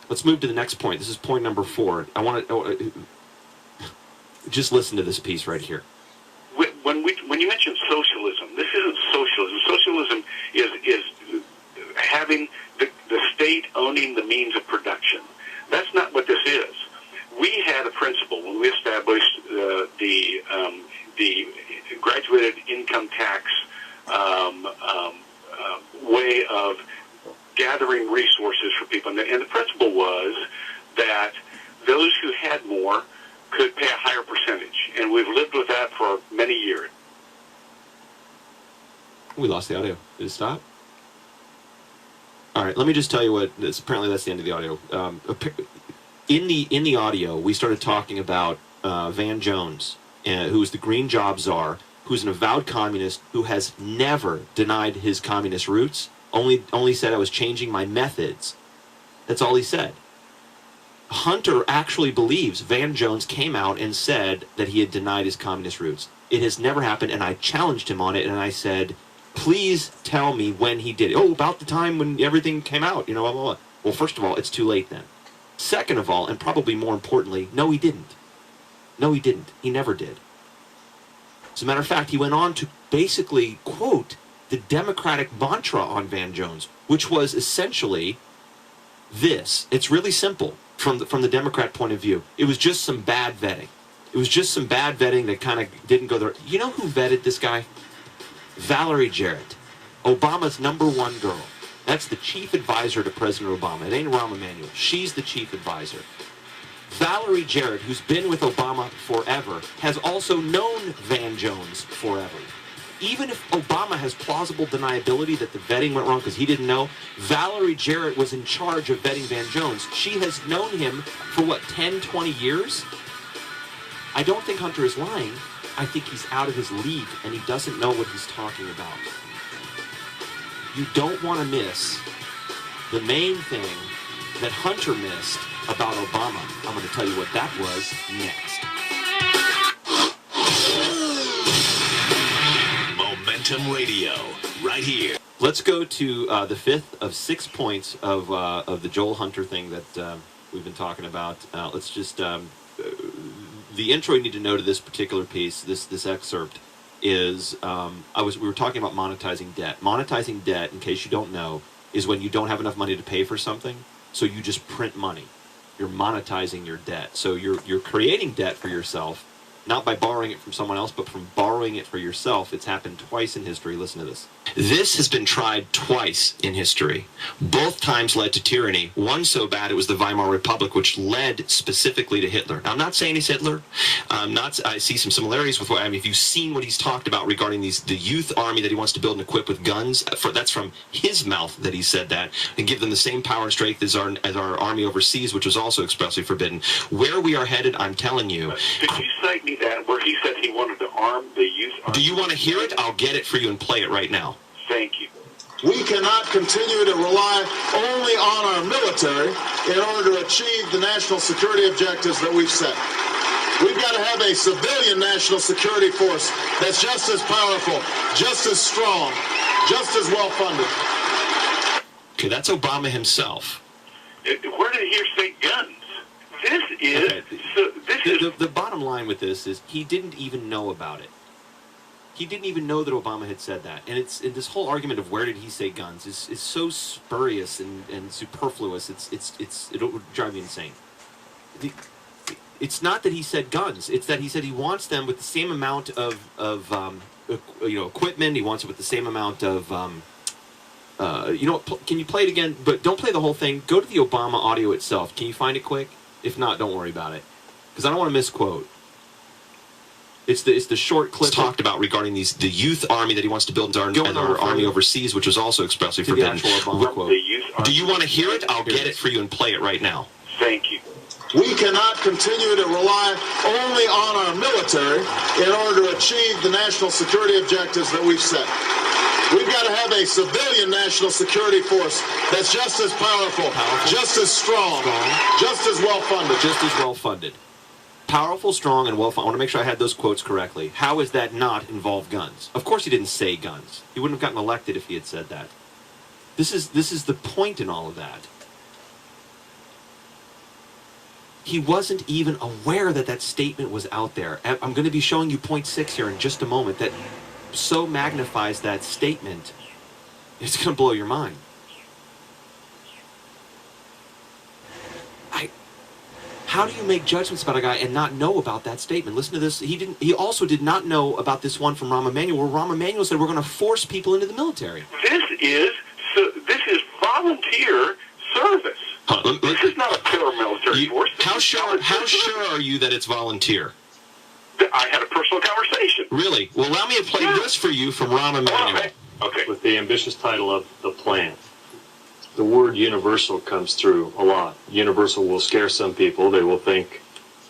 Let's move to the next point. This is point number 4. I want to just listen to this piece right here. When you mention socialism, this isn't socialism. Socialism is having the state owning the means of production. That's not what this is. We had a principle when we established the graduated income tax way of gathering resources for people. And the principle was that those who had more could pay a higher percentage. And we've lived with that for many years. We lost the audio. Did it stop? All right, let me just tell you what. Apparently, that's the end of the audio. In the audio, we started talking about Van Jones, who is the green job czar, who's an avowed communist who has never denied his communist roots. Only said I was changing my methods. That's all he said. Hunter actually believes Van Jones came out and said that he had denied his communist roots. It has never happened, and I challenged him on it, and I said, please tell me when he did it. Oh, about the time when everything came out, blah, blah, blah. Well, first of all, it's too late then. Second of all, and probably more importantly, no, he didn't. No, he didn't. He never did. As a matter of fact, he went on to basically quote the Democratic mantra on Van Jones, which was essentially this. It's really simple from the Democrat point of view. It was just some bad vetting. It was just some bad vetting that kind of didn't go there. You know who vetted this guy? Valerie Jarrett, Obama's #1 girl. That's the chief advisor to President Obama. It ain't Rahm Emanuel. She's the chief advisor. Valerie Jarrett, who's been with Obama forever, has also known Van Jones forever. Even if Obama has plausible deniability that the vetting went wrong because he didn't know, Valerie Jarrett was in charge of vetting Van Jones. She has known him for, 10, 20 years? I don't think Hunter is lying. I think he's out of his league, and he doesn't know what he's talking about. You don't want to miss the main thing that Hunter missed about Obama. I'm going to tell you what that was next. Momentum Radio, right here. Let's go to the 5th of 6 points of the Joel Hunter thing that we've been talking about. Let's just... the intro you need to know to this particular piece, this excerpt, is we were talking about monetizing debt. Monetizing debt, in case you don't know, is when you don't have enough money to pay for something, so you just print money. You're monetizing your debt. So you're creating debt for yourself, not by borrowing it from someone else, but from borrowing it for yourself. It's happened twice in history. Listen to this. This has been tried twice in history. Both times led to tyranny. One so bad it was the Weimar Republic, which led specifically to Hitler. Now, I'm not saying he's Hitler. I see some similarities with if you've seen what he's talked about regarding the youth army that he wants to build and equip with guns, that's from his mouth that he said that, and give them the same power and strength as our army overseas, which was also expressly forbidden. Where we are headed, I'm telling you. Did you cite me that where he said he wanted to arm the youth army? Do you want to hear it? I'll get it for you and play it right now. Thank you. We cannot continue to rely only on our military in order to achieve the national security objectives that we've set. We've got to have a civilian national security force that's just as powerful, just as strong, just as well-funded. Okay, that's Obama himself. Where did he hear say guns? This is... Okay. The bottom line with this is he didn't even know about it. He didn't even know that Obama had said that. And this whole argument of where did he say guns is so spurious and superfluous. It would drive me insane. It's not that he said guns. It's that he said he wants them with the same amount of equipment. He wants it with the same amount of can you play it again? But don't play the whole thing. Go to the Obama audio itself. Can you find it quick? If not, don't worry about it, because I don't want to misquote. It's the short clip talked about regarding the youth army that he wants to build and our army overseas, which was also expressly forbidden. Do you want to hear it? I'll get it for you and play it right now. Thank you. We cannot continue to rely only on our military in order to achieve the national security objectives that we've set. We've got to have a civilian national security force that's just as powerful, just as strong, just as well-funded. Just as well-funded. Powerful, strong, and well-funded. I want to make sure I had those quotes correctly. How is that not involve guns? Of course he didn't say guns. He wouldn't have gotten elected if he had said that. This is the point in all of that. He wasn't even aware that that statement was out there. I'm going to be showing you point 6 here in just a moment that so magnifies that statement, it's going to blow your mind. How do you make judgments about a guy and not know about that statement? Listen to this. He also did not know about this one from Rahm Emanuel, where Rahm Emanuel said we're going to force people into the military. This is volunteer service. This is not a paramilitary force. How sure are you that it's volunteer? I had a personal conversation. Really? Well, allow me to play this for you from Rahm Emanuel. Okay. With the ambitious title of The Plan. The word universal comes through a lot. Universal will scare some people. They will think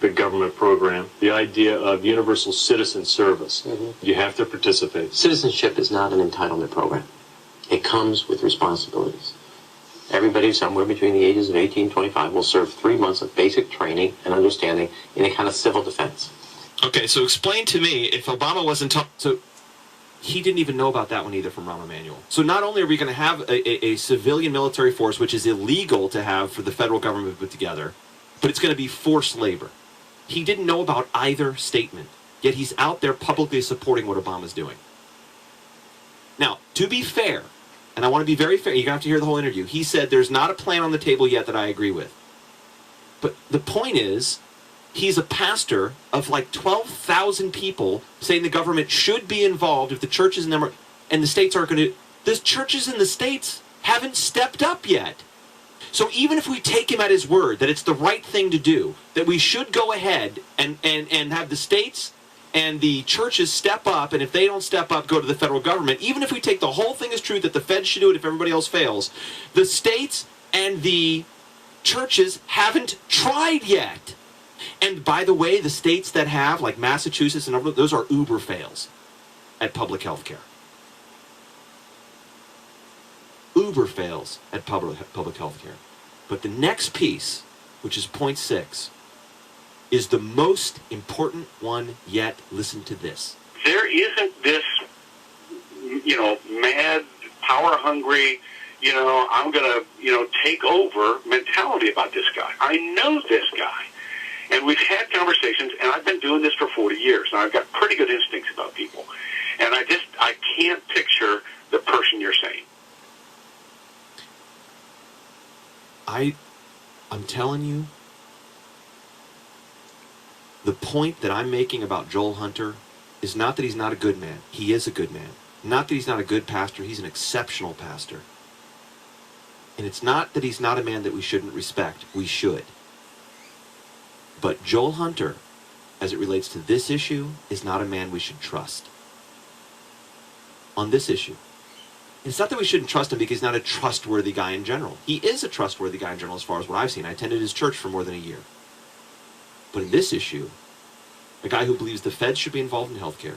big government program. The idea of universal citizen service. You have to participate. Citizenship is not an entitlement program. It comes with responsibilities. Everybody somewhere between the ages of 18 and 25 will serve 3 months of basic training and understanding in a kind of civil defense. Okay, so explain to me, if Obama wasn't so he didn't even know about that one either from Rahm Emanuel. So not only are we going to have a civilian military force, which is illegal to have for the federal government to put together, but it's going to be forced labor. He didn't know about either statement, yet he's out there publicly supporting what Obama's doing. Now, to be fair, and I want to be very fair, you're going to have to hear the whole interview, he said there's not a plan on the table yet that I agree with. But the point is, he's a pastor of like 12,000 people saying the government should be involved if the churches and the states aren't going to. The churches in the states haven't stepped up yet. So even if we take him at his word that it's the right thing to do, that we should go ahead and have the states and the churches step up, and if they don't step up, go to the federal government, even if we take the whole thing as true that the feds should do it if everybody else fails, the states and the churches haven't tried yet. And by the way, the states that have, like Massachusetts and those are uber fails at public health care. Uber fails at public health care. But the next piece, which is point 6, is the most important one yet. Listen to this. There isn't this, mad, power-hungry, I'm going to, take over mentality about this guy. I know this guy. And we've had conversations, and I've been doing this for 40 years, and I've got pretty good instincts about people. And I can't picture the person you're saying. I'm telling you, the point that I'm making about Joel Hunter is not that he's not a good man. He is a good man. Not that he's not a good pastor. He's an exceptional pastor. And it's not that he's not a man that we shouldn't respect. We should. But Joel Hunter, as it relates to this issue, is not a man we should trust. On this issue. It's not that we shouldn't trust him because he's not a trustworthy guy in general. He is a trustworthy guy in general as far as what I've seen. I attended his church for more than a year. But in this issue, a guy who believes the feds should be involved in healthcare,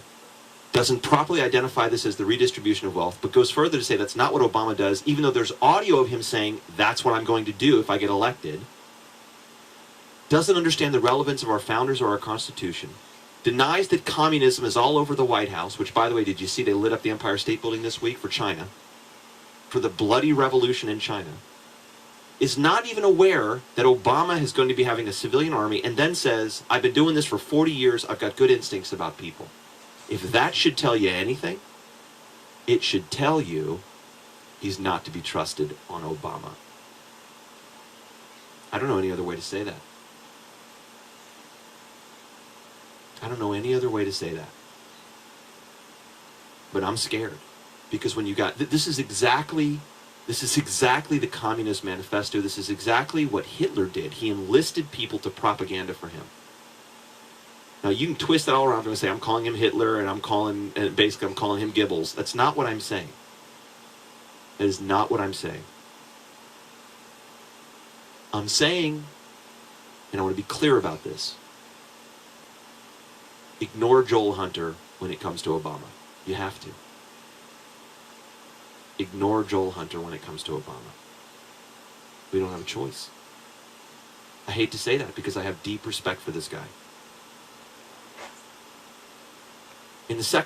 doesn't properly identify this as the redistribution of wealth, but goes further to say that's not what Obama does, even though there's audio of him saying that's what I'm going to do if I get elected, doesn't understand the relevance of our founders or our Constitution, denies that communism is all over the White House, which, by the way, did you see they lit up the Empire State Building this week for China, for the bloody revolution in China, is not even aware that Obama is going to be having a civilian army, and then says, I've been doing this for 40 years, I've got good instincts about people. If that should tell you anything, it should tell you he's not to be trusted on Obama. I don't know any other way to say that. I don't know any other way to say that. But I'm scared. Because when you got... This is exactly the Communist Manifesto. This is exactly what Hitler did. He enlisted people to propaganda for him. Now, you can twist that all around and say, I'm calling him Hitler, and I'm calling him Goebbels. That's not what I'm saying. That is not what I'm saying. I'm saying, and I want to be clear about this, ignore Joel Hunter when it comes to Obama. You have to. Ignore Joel Hunter when it comes to Obama. We don't have a choice. I hate to say that because I have deep respect for this guy. In the second